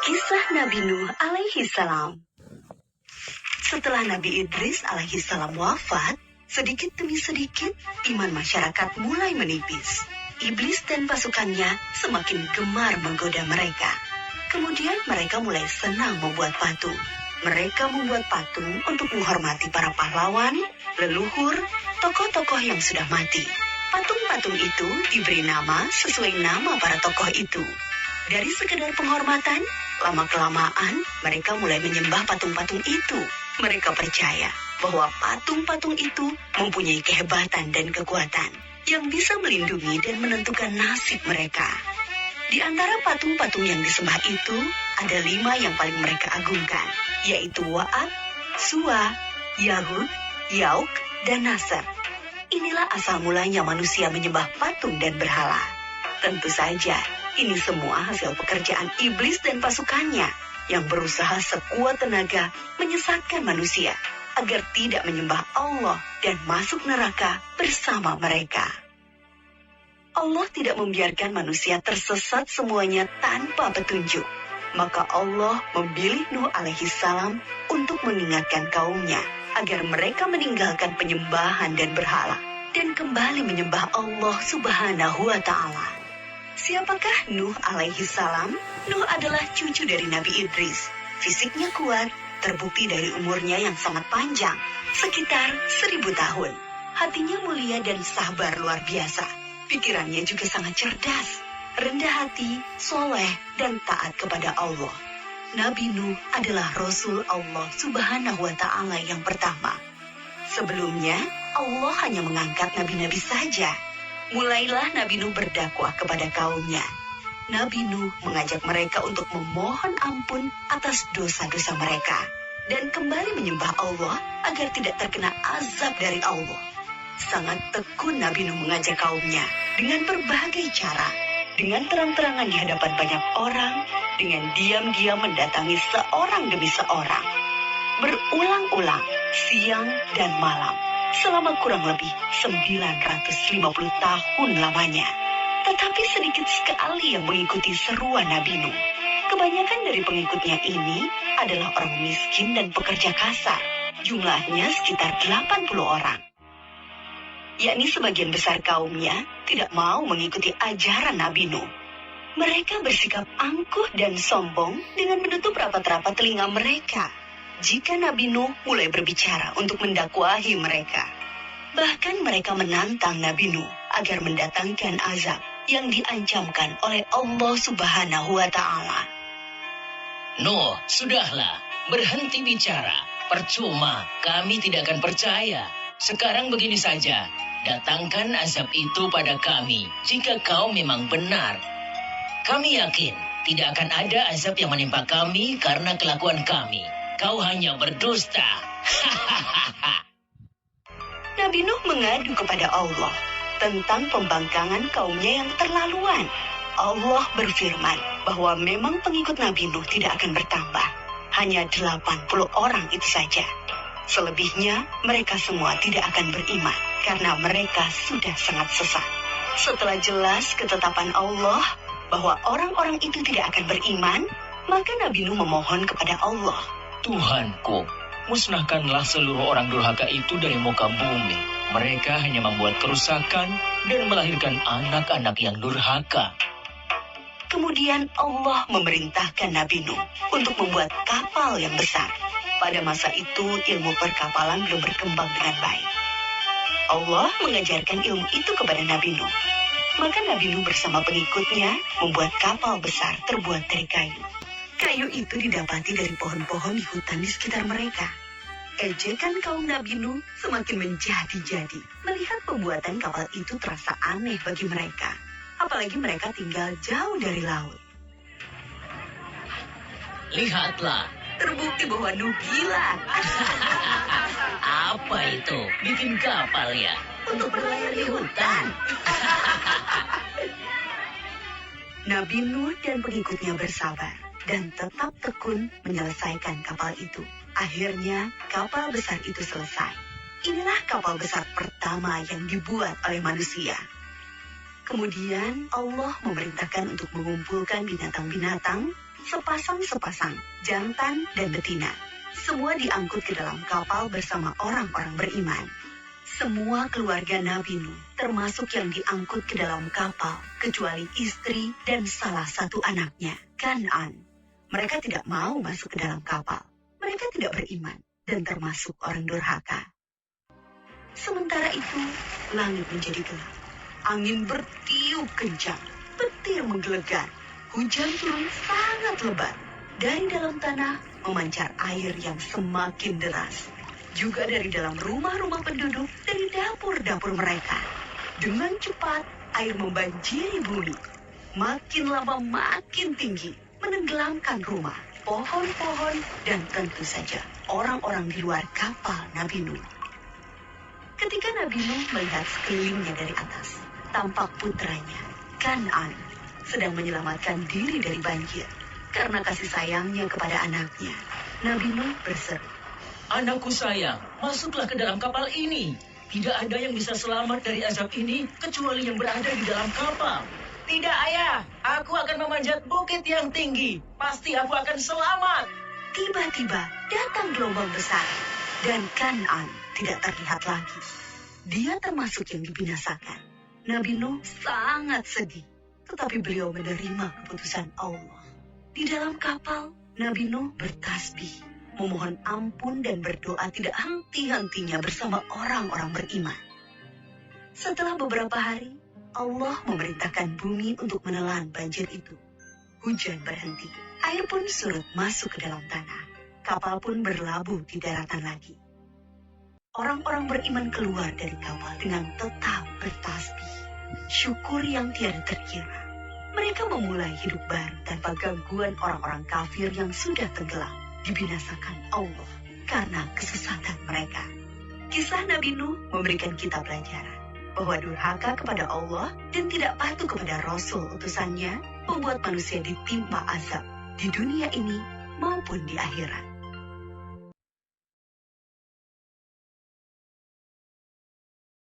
Kisah Nabi Nuh alaihi salam. Setelah Nabi Idris alaihi salam wafat, sedikit demi sedikit iman masyarakat mulai menipis. Iblis dan pasukannya semakin gemar menggoda mereka. Kemudian mereka mulai senang membuat patung. Mereka membuat patung untuk menghormati para pahlawan, leluhur, tokoh-tokoh yang sudah mati. Patung-patung itu diberi nama sesuai nama para tokoh itu. Dari sekedar penghormatan, lama-kelamaan mereka mulai menyembah patung-patung itu. Mereka percaya bahwa patung-patung itu mempunyai kehebatan dan kekuatan yang bisa melindungi dan menentukan nasib mereka. Di antara patung-patung yang disembah itu, ada 5 yang paling mereka agungkan, yaitu Wa'ad, Suwa, Yahud, Yauk, dan Nasr. Inilah asal mulanya manusia menyembah patung dan berhala. Tentu saja, ini semua hasil pekerjaan iblis dan pasukannya yang berusaha sekuat tenaga menyesatkan manusia agar tidak menyembah Allah dan masuk neraka bersama mereka. Allah tidak membiarkan manusia tersesat semuanya tanpa petunjuk. Maka Allah memilih Nuh alaihi salam untuk mengingatkan kaumnya agar mereka meninggalkan penyembahan dan berhala dan kembali menyembah Allah subhanahu wa ta'ala. Siapakah Nuh alaihi salam? Nuh adalah cucu dari Nabi Idris. Fisiknya kuat, terbukti dari umurnya yang sangat panjang, sekitar 1000 tahun. Hatinya mulia dan sabar luar biasa. Pikirannya juga sangat cerdas, rendah hati, soleh, dan taat kepada Allah. Nabi Nuh adalah Rasul Allah subhanahu wa ta'ala yang pertama. Sebelumnya, Allah hanya mengangkat nabi-nabi saja. Mulailah Nabi Nuh berdakwah kepada kaumnya. Nabi Nuh mengajak mereka untuk memohon ampun atas dosa-dosa mereka dan kembali menyembah Allah agar tidak terkena azab dari Allah. Sangat tekun Nabi Nuh mengajak kaumnya dengan berbagai cara, dengan terang-terangan di hadapan banyak orang, dengan diam-diam mendatangi seorang demi seorang, berulang-ulang, siang dan malam, selama kurang lebih 950 tahun lamanya. Tetapi sedikit sekali yang mengikuti seruan Nabi Nuh. Kebanyakan dari pengikutnya ini adalah orang miskin dan pekerja kasar. Jumlahnya sekitar 80 orang. Yakni sebagian besar kaumnya tidak mau mengikuti ajaran Nabi Nuh. Mereka bersikap angkuh dan sombong dengan menutup rapat-rapat telinga mereka jika Nabi Nuh mulai berbicara untuk mendakwahi mereka. Bahkan mereka menantang Nabi Nuh agar mendatangkan azab yang diancamkan oleh Allah subhanahu wa ta'ala. Nuh, sudahlah, berhenti bicara. Percuma, kami tidak akan percaya. Sekarang begini saja, datangkan azab itu pada kami jika kau memang benar. Kami yakin tidak akan ada azab yang menimpa kami karena kelakuan kami. Kau hanya berdusta. Nabi Nuh mengadu kepada Allah tentang pembangkangan kaumnya yang terlaluan. Allah berfirman bahwa memang pengikut Nabi Nuh tidak akan bertambah. Hanya 80 orang itu saja. Selebihnya mereka semua tidak akan beriman karena mereka sudah sangat sesat. Setelah jelas ketetapan Allah bahwa orang-orang itu tidak akan beriman, maka Nabi Nuh memohon kepada Allah. Tuhanku, musnahkanlah seluruh orang durhaka itu dari muka bumi. Mereka hanya membuat kerusakan dan melahirkan anak-anak yang durhaka. Kemudian Allah memerintahkan Nabi Nuh untuk membuat kapal yang besar. Pada masa itu ilmu perkapalan belum berkembang dengan baik. Allah mengajarkan ilmu itu kepada Nabi Nuh. Maka Nabi Nuh bersama pengikutnya membuat kapal besar terbuat dari kayu. Kayu itu didapati dari pohon-pohon di hutan di sekitar mereka. Ejekan kaum Nabi Nuh semakin menjadi-jadi. Melihat pembuatan kapal itu terasa aneh bagi mereka. Apalagi mereka tinggal jauh dari laut. Lihatlah, Terbukti bahwa Nuh gila. apa itu? Bikin kapal ya? Untuk berlayar di hutan. Nabi Nuh dan pengikutnya bersabar dan tetap tekun menyelesaikan kapal itu. Akhirnya kapal besar itu selesai. Inilah kapal besar pertama yang dibuat oleh manusia. Kemudian Allah memerintahkan untuk mengumpulkan binatang-binatang sepasang-sepasang, jantan dan betina. Semua diangkut ke dalam kapal bersama orang-orang beriman. Semua keluarga Nabi Nuh, termasuk yang diangkut ke dalam kapal, kecuali istri dan salah satu anaknya, Kan'an. Mereka tidak mau masuk ke dalam kapal. Mereka tidak beriman dan termasuk orang durhaka. Sementara itu, langit menjadi gelap. Angin bertiup kencang, petir menggelegar. Hujan turun sangat lebat. Dari dalam tanah memancar air yang semakin deras. Juga dari dalam rumah-rumah penduduk, dari dapur-dapur mereka. Dengan cepat, air membanjiri bumi. Makin lama makin tinggi, menenggelamkan rumah, pohon-pohon, dan tentu saja orang-orang di luar kapal Nabi Nuh. Ketika Nabi Nuh melihat sekelilingnya dari atas, tampak putranya, Kan'an, sedang menyelamatkan diri dari banjir. Karena kasih sayangnya kepada anaknya, Nabi Nuh berseru, Anakku sayang, masuklah ke dalam kapal ini. Tidak ada yang bisa selamat dari azab ini kecuali yang berada di dalam kapal. Tidak, ayah. Aku akan memanjat bukit yang tinggi. Pasti aku akan selamat. Tiba-tiba datang gelombang besar, dan Kan'an tidak terlihat lagi. Dia termasuk yang dibinasakan. Nabi Nuh sangat sedih, tetapi beliau menerima keputusan Allah. Di dalam kapal, Nabi Nuh bertasbih, memohon ampun dan berdoa tidak henti-hentinya bersama orang-orang beriman. Setelah beberapa hari, Allah memerintahkan bumi untuk menelan banjir itu. Hujan berhenti, air pun surut masuk ke dalam tanah. Kapal pun berlabuh di daratan lagi. Orang-orang beriman keluar dari kapal dengan tetap bertasbih. Syukur yang tiada terkira. Mereka memulai hidup baru tanpa gangguan orang-orang kafir yang sudah tenggelam, dibinasakan Allah karena kesesatan mereka. Kisah Nabi Nuh memberikan kita pelajaran bahwa durhaka kepada Allah dan tidak patuh kepada Rasul utusannya membuat manusia ditimpa azab di dunia ini maupun di akhirat.